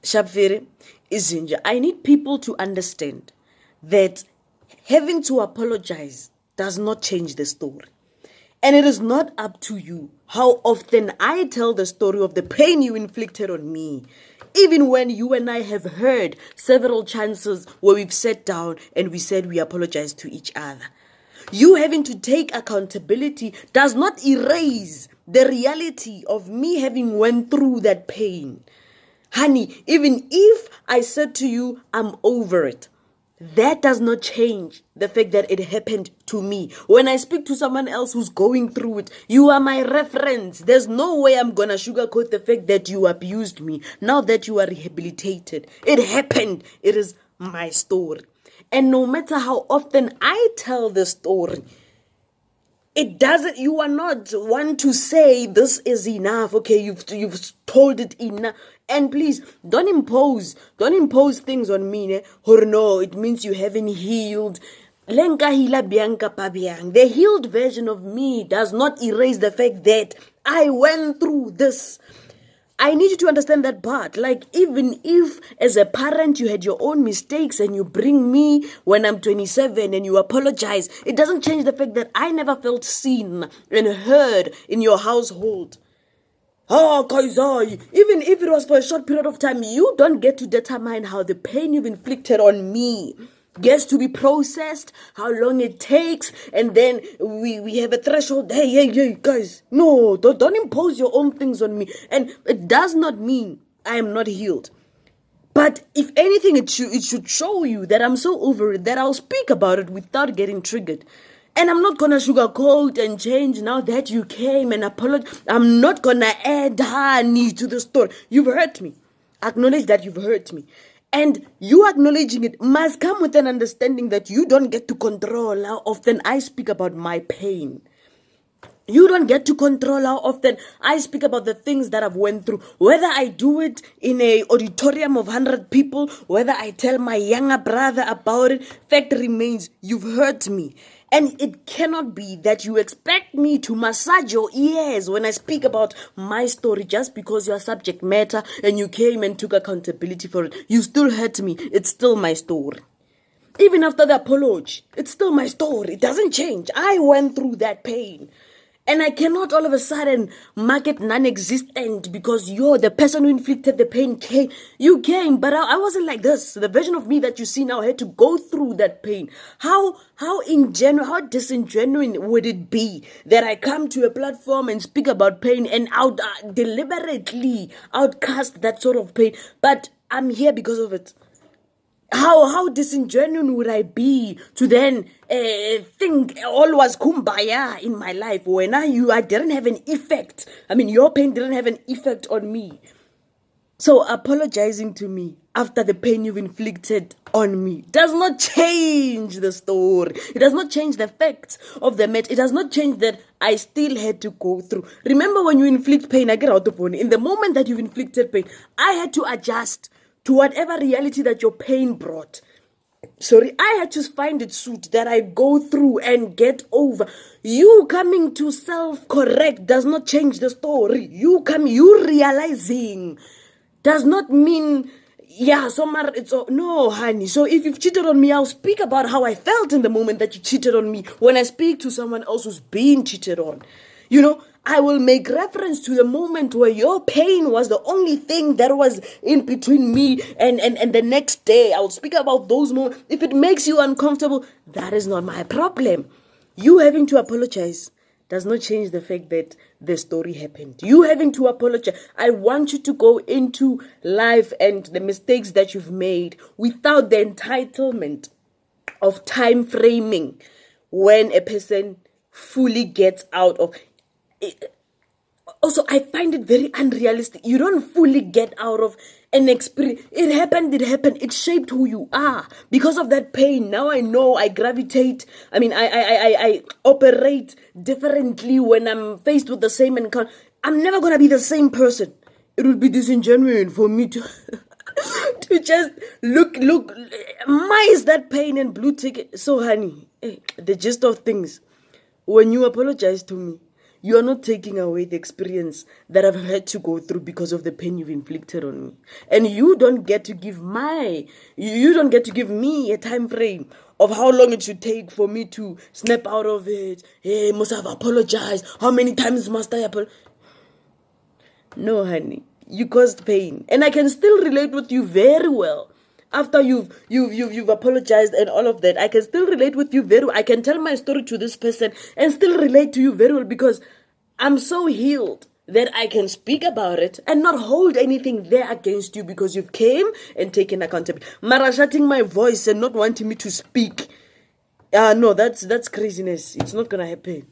Shabvere, Izinja, I need people to understand that having to apologize does not change the story. And it is not up to you how often I tell the story of the pain you inflicted on me. Even when you and I have heard several chances where we've sat down and we said we apologize to each other. You having to take accountability does not erase the reality of me having went through that pain. Honey, even if I said to you, I'm over it, that does not change the fact that it happened to me. When I speak to someone else who's going through it, you are my reference. There's no way I'm gonna sugarcoat the fact that you abused me. Now that you are rehabilitated, it happened. It is my story. And no matter how often I tell the story, it doesn't, you are not one to say this is enough. Okay, you've told it enough. And please don't impose things on me, ne? Or no, it means you haven't healed. The healed version of me does not erase the fact that I went through this. I need you to understand that part. Like, even if as a parent you had your own mistakes and you bring me when I'm 27 and you apologize, it doesn't change the fact that I never felt seen and heard in your household. Oh, guys, even if it was for a short period of time, you don't get to determine how the pain you've inflicted on me gets to be processed, how long it takes, and then we have a threshold. Hey, guys, no, don't impose your own things on me. And it does not mean I am not healed. But if anything, it should show you that I'm so over it that I'll speak about it without getting triggered. And I'm not going to sugarcoat and change now that you came and apologize. I'm not going to add honey to the story. You've hurt me. Acknowledge that you've hurt me. And you acknowledging it must come with an understanding that you don't get to control how often I speak about my pain. You don't get to control how often I speak about the things that I've went through. Whether I do it in an auditorium of 100 people, whether I tell my younger brother about it, fact remains, you've hurt me. And it cannot be that you expect me to massage your ears when I speak about my story just because you're subject matter and you came and took accountability for it. You still hurt me. It's still my story. Even after the apology, it's still my story. It doesn't change. I went through that pain. And I cannot all of a sudden mark it non-existent because you're the person who inflicted the pain came. You came, but I wasn't like this. The version of me that you see now had to go through that pain. How disingenuous would it be that I come to a platform and speak about pain and deliberately outcast that sort of pain? But I'm here because of it. How disingenuous would I be to then think all was kumbaya in my life when I didn't have an effect. I mean, your pain didn't have an effect on me. So apologizing to me after the pain you've inflicted on me does not change the story. It does not change the facts of the matter. It does not change that I still had to go through. Remember when you inflict pain, I get out of in the moment that you've inflicted pain, I had to adjust to whatever reality that your pain brought. I had to find it suit that I go through and get over. You coming to self-correct does not change the story. You realizing does not mean, no, honey. So if you've cheated on me, I'll speak about how I felt in the moment that you cheated on me when I speak to someone else who's being cheated on. I will make reference to the moment where your pain was the only thing that was in between me and the next day. I will speak about those moments. If it makes you uncomfortable, that is not my problem. You having to apologize does not change the fact that the story happened. You having to apologize. I want you to go into life and the mistakes that you've made without the entitlement of time framing when a person fully gets out of it. Also, I find it very unrealistic. You don't fully get out of an experience. It happened. It shaped who you are. Because of that pain, now I know I gravitate. I mean, I operate differently when I'm faced with the same encounter. I'm never going to be the same person. It would be disingenuous for me to to just look, minus that pain and blue ticket. So, honey, the gist of things, when you apologize to me, you are not taking away the experience that I've had to go through because of the pain you've inflicted on me. And you don't get to give you don't get to give me a time frame of how long it should take for me to snap out of it. Hey, must I have apologized? How many times must I apologize? No, honey, you caused pain, and I can still relate with you very well. After you've apologized and all of that, I can still relate with you very well. I can tell my story to this person and still relate to you very well because I'm so healed that I can speak about it and not hold anything there against you because you've came and taken accountability. Mara shutting my voice and not wanting me to speak. No, that's craziness. It's not gonna happen.